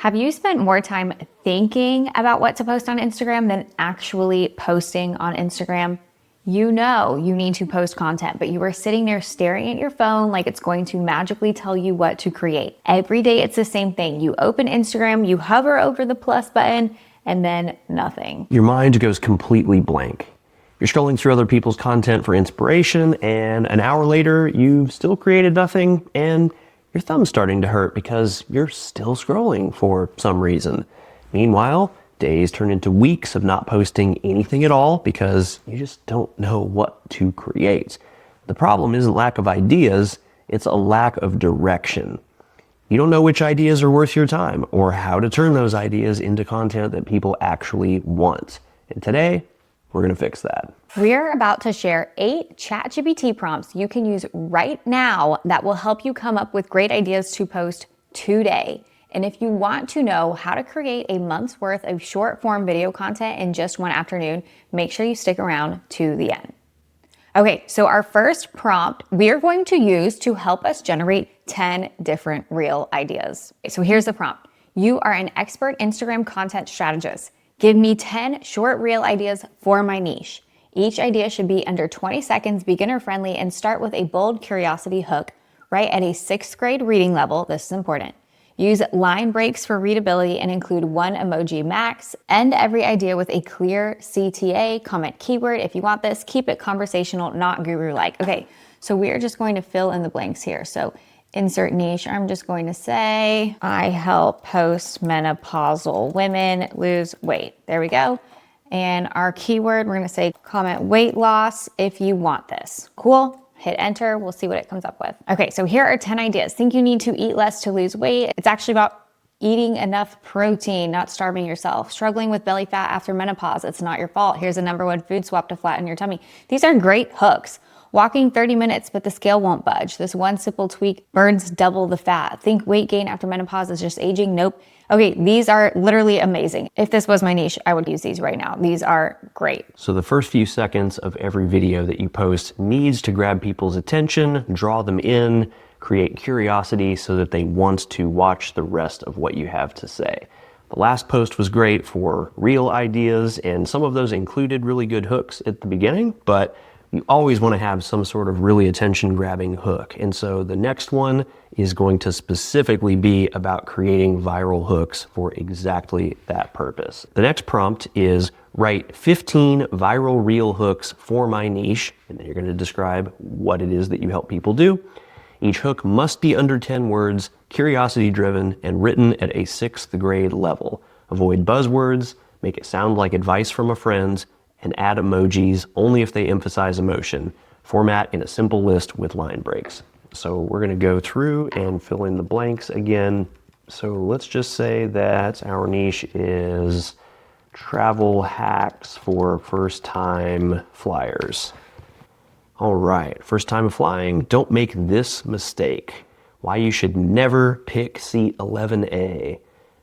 Have you spent more time thinking about what to post on Instagram than actually posting on Instagram? You know you need to post content, but you are sitting there staring at your phone like it's going to magically tell you what to create. Every day it's the same thing. You open Instagram, you hover over the plus button, and then nothing. Your mind goes completely blank. You're scrolling through other people's content for inspiration, and an hour later, you've still created nothing, and your thumb's starting to hurt because you're still scrolling for some reason. Meanwhile, days turn into weeks of not posting anything at all because you just don't know what to create. The problem isn't lack of ideas, it's a lack of direction. You don't know which ideas are worth your time or how to turn those ideas into content that people actually want. And today, we're gonna fix that. We're about to share 8 ChatGPT prompts you can use right now that will help you come up with great ideas to post today. And if you want to know how to create a month's worth of short form video content in just one afternoon, make sure you stick around to the end. Okay, so our first prompt we are going to use to help us generate 10 different reel ideas. So here's the prompt. You are an expert Instagram content strategist. Give me 10 short reel ideas for my niche. Each idea should be under 20 seconds, beginner friendly, and start with a bold curiosity hook, right at a 6th grade reading level. This is important. Use line breaks for readability and include 1 emoji max. End every idea with a clear CTA comment keyword. If you want this, keep it conversational, not guru-like. Okay, so we are just going to fill in the blanks here. So insert niche, I'm just going to say, I help postmenopausal women lose weight. There we go. And our keyword, we're gonna say comment weight loss if you want this. Cool, hit enter, we'll see what it comes up with. Okay, so here are 10 ideas. Think you need to eat less to lose weight. It's actually about eating enough protein, not starving yourself. Struggling with belly fat after menopause, it's not your fault. Here's the #1 food swap to flatten your tummy. These are great hooks. Walking 30 minutes, but the scale won't budge. This one simple tweak burns double the fat. Think weight gain after menopause is just aging? Nope. Okay, these are literally amazing. If this was my niche, I would use these right now. These are great. So the first few seconds of every video that you post needs to grab people's attention, draw them in, create curiosity so that they want to watch the rest of what you have to say. The last post was great for real ideas, and some of those included really good hooks at the beginning, but you always want to have some sort of really attention-grabbing hook. And so the next one is going to specifically be about creating viral hooks for exactly that purpose. The next prompt is write 15 viral reel hooks for my niche, and then you're going to describe what it is that you help people do. Each hook must be under 10 words, curiosity-driven, and written at a 6th grade level. Avoid buzzwords, make it sound like advice from a friend, and add emojis only if they emphasize emotion. Format in a simple list with line breaks. So we're gonna go through and fill in the blanks again. So let's just say that our niche is travel hacks for first-time flyers. All right, first time flying, don't make this mistake. Why you should never pick seat 11A.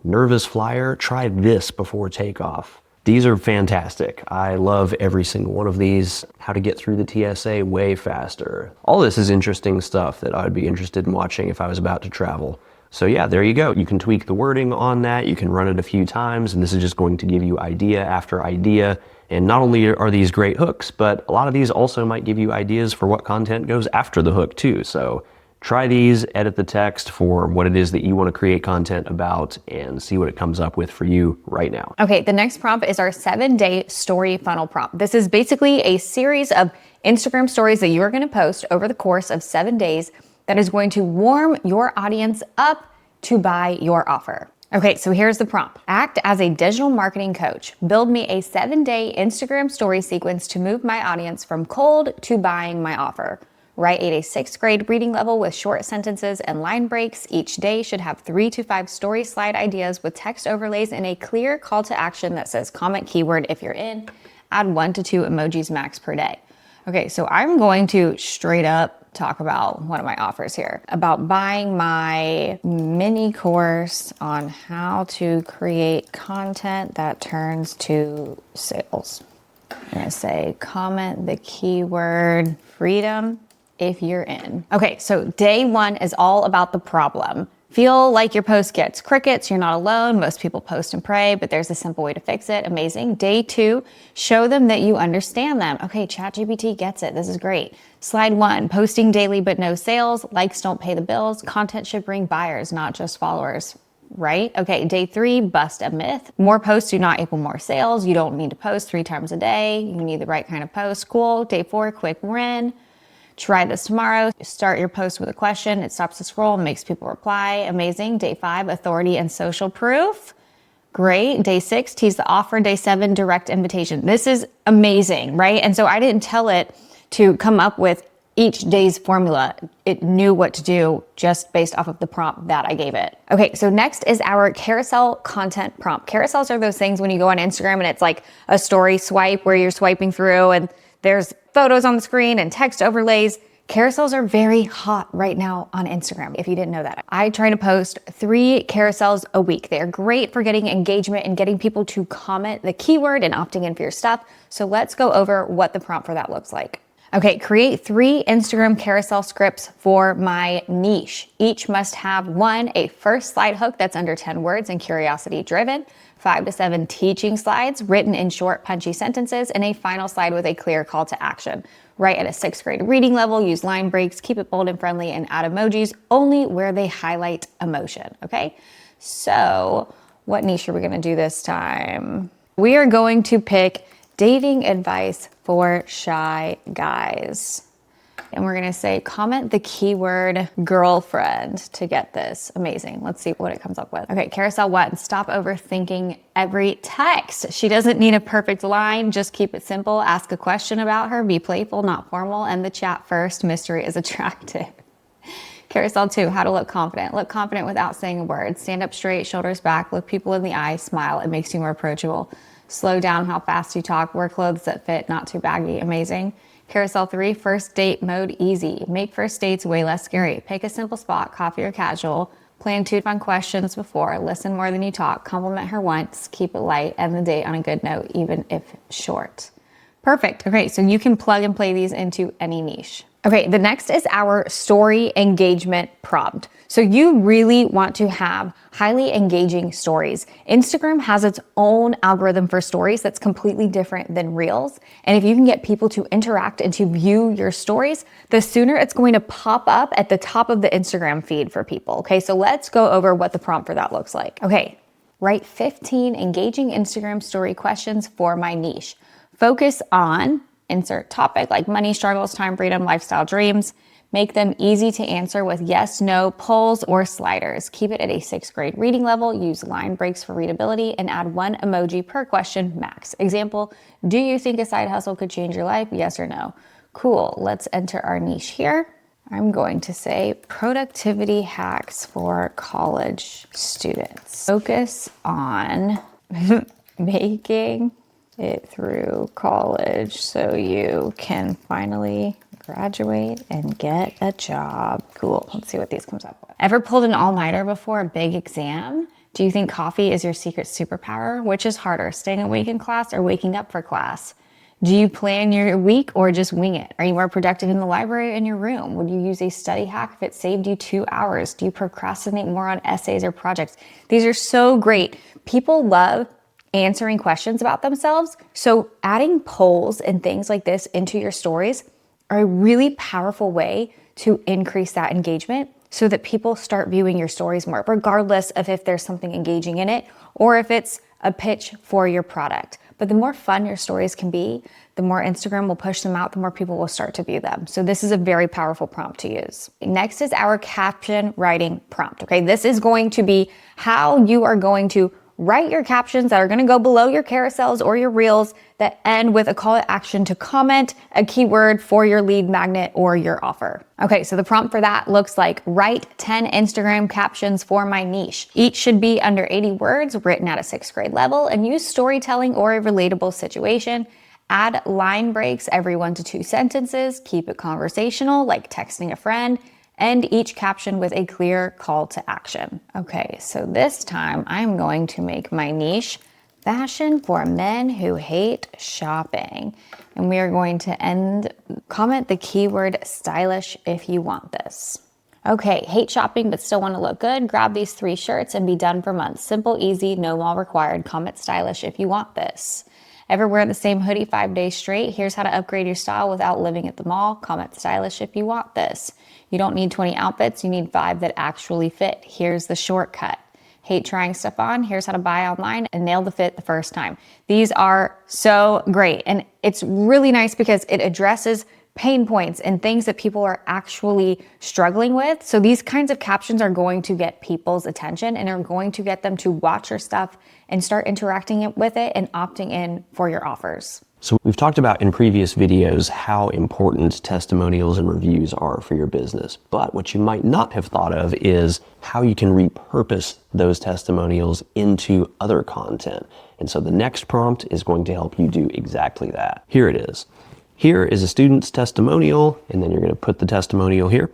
Nervous flyer, try this before takeoff. These are fantastic. I love every single one of these. How to get through the TSA way faster. All this is interesting stuff that I would be interested in watching if I was about to travel. So yeah, there you go. You can tweak the wording on that. You can run it a few times, and this is just going to give you idea after idea. And not only are these great hooks, but a lot of these also might give you ideas for what content goes after the hook too. So try these, edit the text for what it is that you want to create content about, and see what it comes up with for you right now. Okay, the next prompt is our 7-day story funnel prompt. This is basically a series of Instagram stories that you are going to post over the course of 7 days that is going to warm your audience up to buy your offer. Okay, so here's the prompt. Act as a digital marketing coach. Build me a 7-day Instagram story sequence to move my audience from cold to buying my offer. Write at a 6th grade reading level with short sentences and line breaks. Each day should have 3 to 5 story slide ideas with text overlays and a clear call to action that says comment keyword if you're in. Add 1 to 2 emojis max per day. Okay, so I'm going to straight up talk about one of my offers here, about buying my mini course on how to create content that turns to sales. I'm gonna say comment the keyword freedom if you're in. Okay, so day 1 is all about the problem. Feel like your post gets crickets, you're not alone. Most people post and pray, but there's a simple way to fix it. Amazing. Day 2, show them that you understand them. Okay, ChatGPT gets it. This is great. Slide 1, posting daily but no sales. Likes don't pay the bills. Content should bring buyers, not just followers. Right? Okay, day 3, bust a myth. More posts do not equal more sales. You don't need to post 3 times a day. You need the right kind of post. Cool. Day 4, quick win. Try this tomorrow. Start your post with a question. It stops the scroll and makes people reply. Amazing. Day 5, authority and social proof. Great. Day 6, tease the offer. Day 7, direct invitation. This is amazing, right? And so I didn't tell it to come up with each day's formula. It knew what to do just based off of the prompt that I gave it. Okay, so next is our carousel content prompt. Carousels are those things when you go on Instagram and it's like a story swipe where you're swiping through and there's photos on the screen and text overlays. Carousels are very hot right now on Instagram, if you didn't know that. I try to post 3 carousels a week. They're great for getting engagement and getting people to comment the keyword and opting in for your stuff. So let's go over what the prompt for that looks like. Okay, create 3 Instagram carousel scripts for my niche. Each must have 1, a first slide hook that's under 10 words and curiosity driven, 5 to 7 teaching slides written in short, punchy sentences, and a final slide with a clear call to action. Write at a 6th grade reading level, use line breaks, keep it bold and friendly, and add emojis only where they highlight emotion, okay? So what niche are we gonna do this time? We are going to pick dating advice for shy guys. And we're gonna say, comment the keyword girlfriend to get this. Amazing. Let's see what it comes up with. Okay, carousel 1, stop overthinking every text. She doesn't need a perfect line, just keep it simple. Ask a question about her, be playful, not formal, and the chat first. Mystery is attractive. Carousel 2, how to look confident. Look confident without saying a word. Stand up straight, shoulders back, look people in the eye, smile. It makes you more approachable. Slow down how fast you talk. Wear clothes that fit, not too baggy. Amazing. Carousel 3, first date mode easy. Make first dates way less scary. Pick a simple spot, coffee or casual. Plan 2 fun questions before. Listen more than you talk. Compliment her once. Keep it light. End the date on a good note, even if short. Perfect. Okay, so you can plug and play these into any niche. Okay, the next is our story engagement prompt. So you really want to have highly engaging stories. Instagram has its own algorithm for stories that's completely different than Reels. And if you can get people to interact and to view your stories, the sooner it's going to pop up at the top of the Instagram feed for people. Okay, so let's go over what the prompt for that looks like. Okay, write 15 engaging Instagram story questions for my niche. Focus on insert topic like money struggles, time freedom, lifestyle dreams. Make them easy to answer with yes, no, polls, or sliders. Keep it at a 6th grade reading level. Use line breaks for readability and add 1 emoji per question max. Example, do you think a side hustle could change your life? Yes or no? Cool, let's enter our niche here. I'm going to say productivity hacks for college students. Focus on making it through college so you can finally graduate and get a job. Cool. Let's see what these comes up with. Ever pulled an all-nighter before a big exam? Do you think coffee is your secret superpower? Which is harder, staying awake in class or waking up for class? Do you plan your week or just wing it? Are you more productive in the library or in your room? Would you use a study hack if it saved you 2 hours? Do you procrastinate more on essays or projects? These are so great. People love answering questions about themselves. So adding polls and things like this into your stories are a really powerful way to increase that engagement so that people start viewing your stories more, regardless of if there's something engaging in it or if it's a pitch for your product. But the more fun your stories can be, the more Instagram will push them out, the more people will start to view them. So this is a very powerful prompt to use. Next is our caption writing prompt. Okay, this is going to be how you are going to write your captions that are going to go below your carousels or your reels that end with a call to action to comment a keyword for your lead magnet or your offer. Okay, so the prompt for that looks like write 10 Instagram captions for my niche. Each should be under 80 words, written at a 6th grade level, and use storytelling or a relatable situation. Add line breaks every 1 to 2 sentences. Keep it conversational, like texting a friend. End each caption with a clear call to action. Okay, so this time I'm going to make my niche fashion for men who hate shopping. And we are going to comment the keyword stylish if you want this. Okay, hate shopping but still want to look good? Grab these 3 shirts and be done for months. Simple, easy, no mall required. Comment stylish if you want this. Ever wear the same hoodie 5 days straight? Here's how to upgrade your style without living at the mall. Comment stylish if you want this. You don't need 20 outfits, you need 5 that actually fit. Here's the shortcut. Hate trying stuff on? Here's how to buy online and nail the fit the first time. These are so great. And it's really nice because it addresses pain points and things that people are actually struggling with. So these kinds of captions are going to get people's attention and are going to get them to watch your stuff and start interacting with it and opting in for your offers. So we've talked about in previous videos how important testimonials and reviews are for your business. But what you might not have thought of is how you can repurpose those testimonials into other content. And so the next prompt is going to help you do exactly that. Here it is. Here is a student's testimonial, and then you're going to put the testimonial here.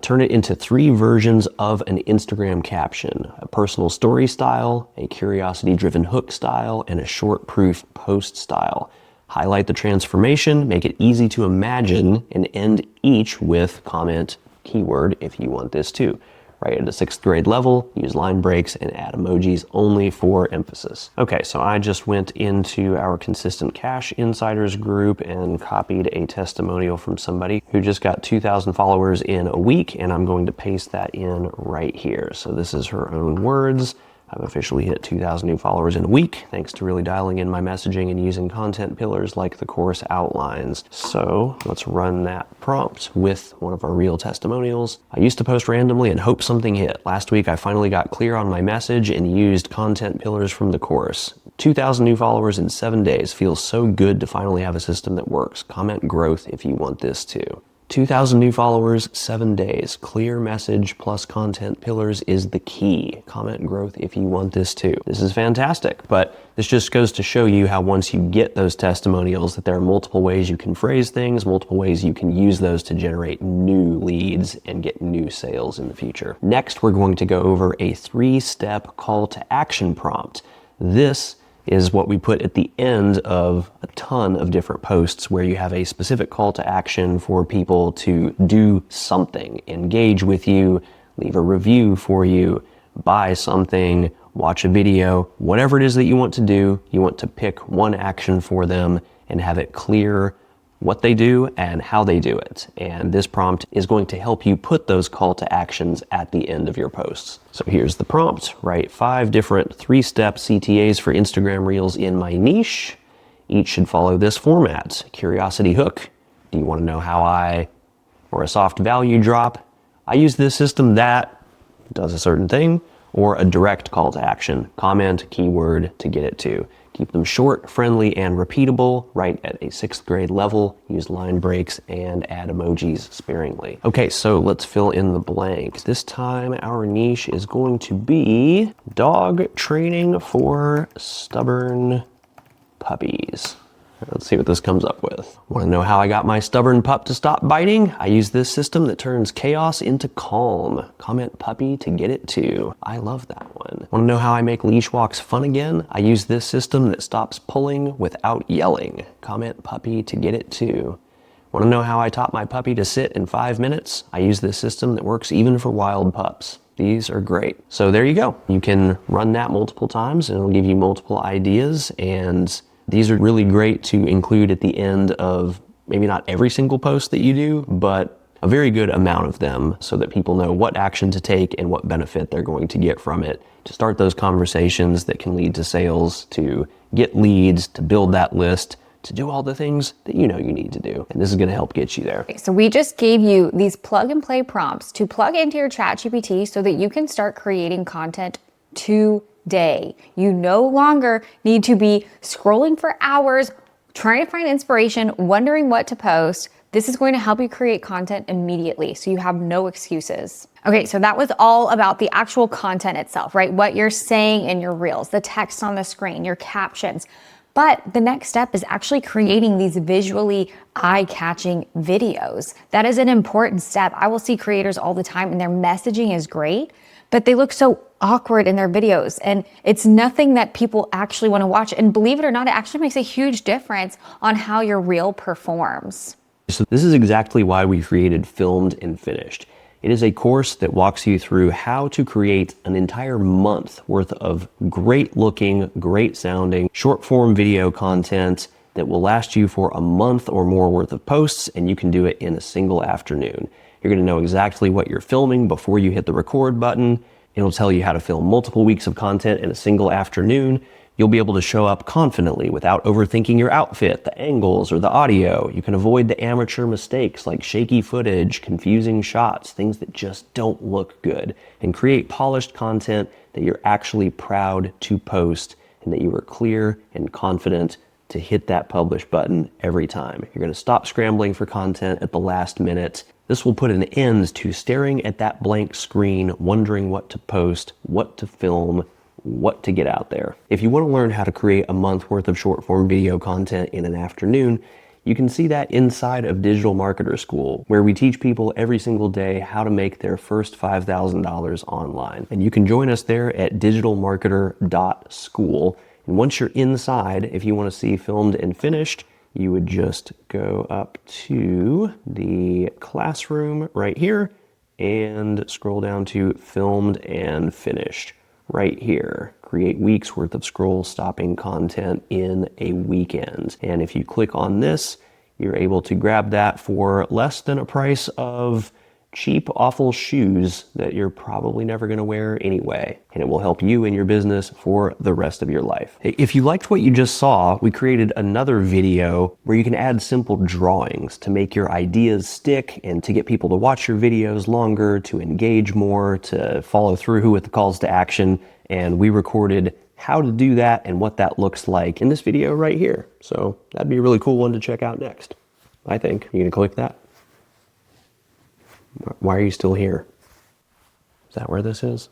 Turn it into 3 versions of an Instagram caption: a personal story style, a curiosity-driven hook style, and a short proof post style. Highlight the transformation, make it easy to imagine, and end each with comment keyword if you want this too. Write at a 6th grade level, use line breaks, and add emojis only for emphasis. Okay, so I just went into our Consistent Cash Insiders group and copied a testimonial from somebody who just got 2,000 followers in a week, and I'm going to paste that in right here. So this is her own words. I've officially hit 2,000 new followers in a week, thanks to really dialing in my messaging and using content pillars like the course outlines. So let's run that prompt with one of our real testimonials. I used to post randomly and hope something hit. Last week, I finally got clear on my message and used content pillars from the course. 2,000 new followers in 7 days. Feels so good to finally have a system that works. Comment growth if you want this too. 2,000 new followers, 7 days. Clear message plus content pillars is the key. Comment growth if you want this too. This is fantastic, but this just goes to show you how once you get those testimonials that there are multiple ways you can phrase things, multiple ways you can use those to generate new leads and get new sales in the future. Next, we're going to go over a 3-step call to action prompt. This is what we put at the end of a ton of different posts where you have a specific call to action for people to do something, engage with you, leave a review for you, buy something, watch a video, whatever it is that you want to do, you want to pick one action for them and have it clear what they do and how they do it. And this prompt is going to help you put those call to actions at the end of your posts. So here's the prompt. Write 5 different 3-step CTAs for Instagram Reels in my niche. Each should follow this format. Curiosity hook. Do you want to know how or a soft value drop? I use this system that does a certain thing, or a direct call to action. Comment, keyword to get it to. Keep them short, friendly, and repeatable. Write at a 6th grade level. Use line breaks and add emojis sparingly. Okay, so let's fill in the blank. This time our niche is going to be dog training for stubborn puppies. Let's see what this comes up with. Want to know how I got my stubborn pup to stop biting? I use this system that turns chaos into calm. Comment puppy to get it too. I love that one. Want to know how I make leash walks fun again? I use this system that stops pulling without yelling. Comment puppy to get it too. Want to know how I taught my puppy to sit in 5 minutes? I use this system that works even for wild pups. These are great. So there you go. You can run that multiple times and it'll give you multiple ideas, and these are really great to include at the end of maybe not every single post that you do, but a very good amount of them so that people know what action to take and what benefit they're going to get from it, to start those conversations that can lead to sales, to get leads, to build that list, to do all the things that you know you need to do. And this is going to help get you there. So we just gave you these plug and play prompts to plug into your ChatGPT so that you can start creating content today. You no longer need to be scrolling for hours, trying to find inspiration, wondering what to post. This is going to help you create content immediately, so you have no excuses. Okay, so that was all about the actual content itself, right? What you're saying in your reels, the text on the screen, your captions. But the next step is actually creating these visually eye-catching videos. That is an important step. I will see creators all the time and their messaging is great, but they look so awkward in their videos, and it's nothing that people actually want to watch. And believe it or not, it actually makes a huge difference on how your reel performs. So this is exactly why we created Filmed and Finished. It is a course that walks you through how to create an entire month worth of great looking, great sounding, short form video content that will last you for a month or more worth of posts, and you can do it in a single afternoon. You're gonna know exactly what you're filming before you hit the record button. It'll tell you how to film multiple weeks of content in a single afternoon. You'll be able to show up confidently without overthinking your outfit, the angles, or the audio. You can avoid the amateur mistakes like shaky footage, confusing shots, things that just don't look good, and create polished content that you're actually proud to post and that you are clear and confident to hit that publish button every time. You're gonna stop scrambling for content at the last minute. This will put an end to staring at that blank screen, wondering what to post, what to film, what to get out there. If you want to learn how to create a month worth of short form video content in an afternoon, you can see that inside of Digital Marketer School, where we teach people every single day how to make their first $5,000 online. And you can join us there at digitalmarketer.school. And once you're inside, if you want to see filmed and finished, you would just go up to the classroom right here and scroll down to filmed and finished right here. Create weeks worth of scroll stopping content in a weekend. And if you click on this, you're able to grab that for less than a price of cheap, awful shoes that you're probably never gonna wear anyway. And it will help you in your business for the rest of your life. If you liked what you just saw, we created another video where you can add simple drawings to make your ideas stick and to get people to watch your videos longer, to engage more, to follow through with the calls to action. And we recorded how to do that and what that looks like in this video right here. So that'd be a really cool one to check out next, I think. You gonna click that? Why are you still here? Is that where this is?